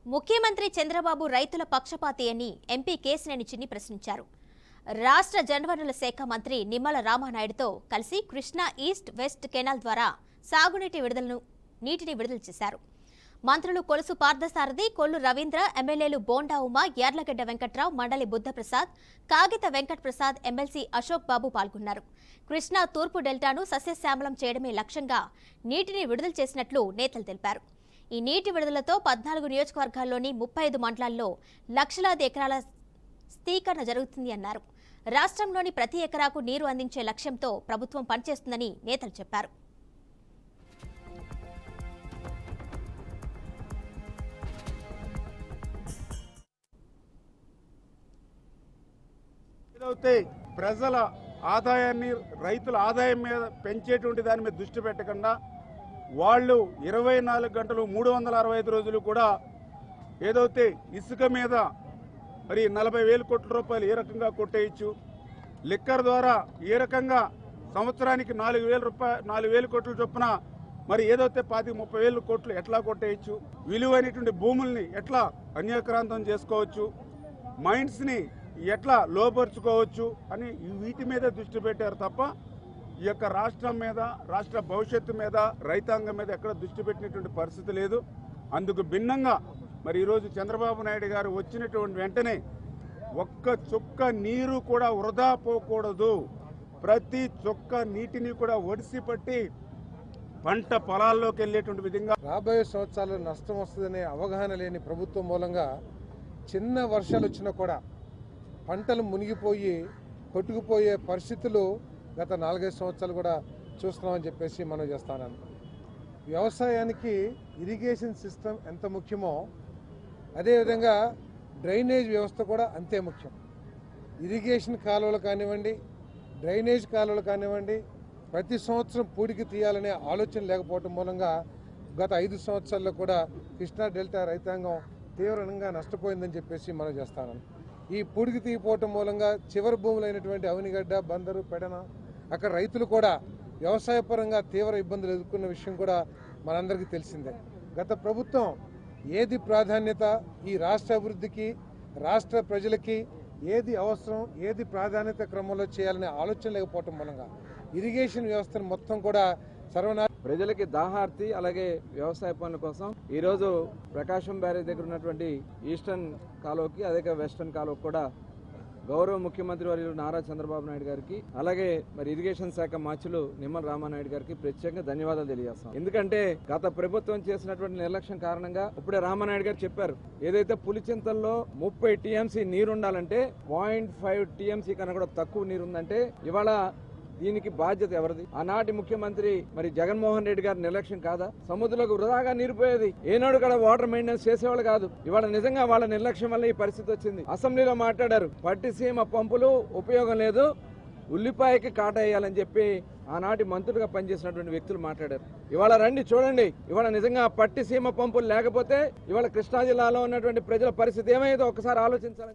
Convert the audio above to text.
ముఖ్యమంత్రి చంద్రబాబు రైతుల పక్షపాతి అని ఎంపీ కేశినేని చిన్ని ప్రశ్నించారు. రాష్ట్ర జలవనరుల శాఖ మంత్రి నిమ్మల రామానాయుడుతో కలిసి కృష్ణా ఈస్ట్ వెస్ట్ కెనాల్ ద్వారా సాగునీటి నీటిని విడుదల చేశారు. మంత్రులు కొలుసు పార్థసారథి, కొల్లు రవీంద్ర, ఎమ్మెల్యేలు బోండా ఉమా, యార్లగడ్డ వెంకట్రావు, మండలి బుద్ధప్రసాద్, కాగిత వెంకటప్రసాద్, ఎమ్మెల్సీ అశోక్ బాబు పాల్గొన్నారు. కృష్ణా తూర్పు డెల్టాను సస్యశ్యామలం చేయడమే లక్ష్యంగా నీటిని విడుదల చేసినట్లు నేతలు తెలిపారు. ఈ నీటి విడుదలతో 14 నియోజకవర్గాల్లోని 35 మండలాల్లో లక్షలాది ఎకరాల స్థీకరణ జరుగుతుంది అన్నారు. రాష్ట్రంలోని ప్రతి ఎకరాకు నీరు అందించే లక్ష్యంతో ప్రభుత్వం పనిచేస్తుందని నేతలు చెప్పారు. ప్రజల ఆదాయాన్ని, రైతుల ఆదాయం మీద పెంచేటువంటి దాని మీద దృష్టి పెట్టకుండా వాళ్ళు 24 గంటలు 365 రోజులు కూడా ఏదైతే ఇసుక మీద మరి 40,000 కోట్ల రూపాయలు ఏ రకంగా కొట్టేయచ్చు, లిక్కర్ ద్వారా ఏ రకంగా సంవత్సరానికి 4,000 కోట్ల చొప్పున మరి ఏదైతే 25,000-30,000 కోట్లు ఎట్లా కొట్టేయచ్చు, విలువైనటువంటి భూముల్ని ఎట్లా అన్యాక్రాంతం చేసుకోవచ్చు, మైండ్స్ని ఎట్లా లోపరుచుకోవచ్చు అని వీటి మీద దృష్టి పెట్టారు తప్ప ఈ యొక్క రాష్ట్రం మీద, రాష్ట్ర భవిష్యత్తు మీద, రైతాంగం మీద ఎక్కడ దృష్టి పెట్టినటువంటి పరిస్థితి లేదు. అందుకు భిన్నంగా మరి ఈరోజు చంద్రబాబు నాయుడు గారు వచ్చినటువంటి వెంటనే ఒక్క చుక్క నీరు కూడా వృధా పోకూడదు, ప్రతి చుక్క నీటిని కూడా ఒడిసి పట్టి పంట పొలాల్లోకి వెళ్ళేటువంటి విధంగా రాబోయే సంవత్సరాల్లో నష్టం వస్తుందనే అవగాహన లేని ప్రభుత్వం మూలంగా చిన్న వర్షాలు వచ్చినా కూడా పంటలు మునిగిపోయి కొట్టుకుపోయే పరిస్థితులు గత 4-5 సంవత్సరాలు కూడా చూస్తున్నామని చెప్పేసి మనం చేస్తాను. వ్యవసాయానికి ఇరిగేషన్ సిస్టమ్ ఎంత ముఖ్యమో అదేవిధంగా డ్రైనేజ్ వ్యవస్థ కూడా అంతే ముఖ్యం. ఇరిగేషన్ కాలువలు కానివ్వండి, డ్రైనేజ్ కాలువలు కానివ్వండి, ప్రతి సంవత్సరం పూడికి తీయాలనే ఆలోచన లేకపోవటం మూలంగా గత 5 సంవత్సరాల్లో కూడా కృష్ణా డెల్టా రైతాంగం తీవ్రంగా నష్టపోయిందని చెప్పేసి మనం చేస్తాను. ఈ పూడికి తీయపోవటం మూలంగా చివరి భూములైనటువంటి అవనిగడ్డ, బందరు, పెడన అక్కడ రైతులు కూడా వ్యవసాయపరంగా తీవ్ర ఇబ్బందులు ఎదుర్కొన్న విషయం కూడా మనందరికీ తెలిసిందే. గత ప్రభుత్వం ఏది ప్రాధాన్యత, ఈ రాష్ట్ర అభివృద్ధికి, రాష్ట్ర ప్రజలకి ఏది అవసరం, ఏది ప్రాధాన్యత క్రమంలో చేయాలనే ఆలోచన లేకపోవటం మూలంగా ఇరిగేషన్ వ్యవస్థను మొత్తం కూడా ప్రజలకి దాహార్తి, అలాగే వ్యవసాయ పనుల కోసం ఈరోజు ప్రకాశం బ్యారేజ్ దగ్గర ఉన్నటువంటి ఈస్టర్న్ కాలువకి, అదే వెస్టర్న్ కాలువకి కూడా గౌరవ ముఖ్యమంత్రి వర్యులు నారా చంద్రబాబు నాయుడు గారికి, అలాగే మరి ఇరిగేషన్ శాఖ మంత్రులు నిమ్మల రామానాయుడు గారికి ప్రత్యేకంగా ధన్యవాదాలు తెలియజేస్తాం. ఎందుకంటే గత ప్రభుత్వం చేసినటువంటి నిర్లక్ష్యం కారణంగా ఇప్పుడే రామానాయుడు గారు చెప్పారు, ఏదైతే పులిచింతల్లో 30 టీఎంసీ నీరు ఉండాలంటే 0.5 టీఎంసీ కన్నా కూడా తక్కువ నీరు ఉందంటే ఇవాళ దీనికి బాధ్యత ఎవరిది? ఆనాటి ముఖ్యమంత్రి మరి జగన్మోహన్ రెడ్డి గారి నిర్లక్ష్యం కాదా? సముద్రంలోకి వృధాగా నీరిపోయేది, ఏనాడు కూడా వాటర్ మెయింటెనెన్స్ చేసేవాళ్ళు కాదు. ఇవాళ నిజంగా వాళ్ళ నిర్లక్ష్యం వల్ల ఈ పరిస్థితి వచ్చింది. అసెంబ్లీలో మాట్లాడారు, పట్టిసీమ పంపులు ఉపయోగం లేదు, ఉల్లిపాయకి కాట వేయాలని చెప్పి ఆనాటి మంత్రులుగా పనిచేసినటువంటి వ్యక్తులు మాట్లాడారు. ఇవాళ రండి చూడండి, ఇవాళ నిజంగా పట్టిసీమ పంపులు లేకపోతే ఇవాళ కృష్ణా జిల్లాలో ఉన్నటువంటి ప్రజల పరిస్థితి ఏమైందో ఒకసారి ఆలోచించాలని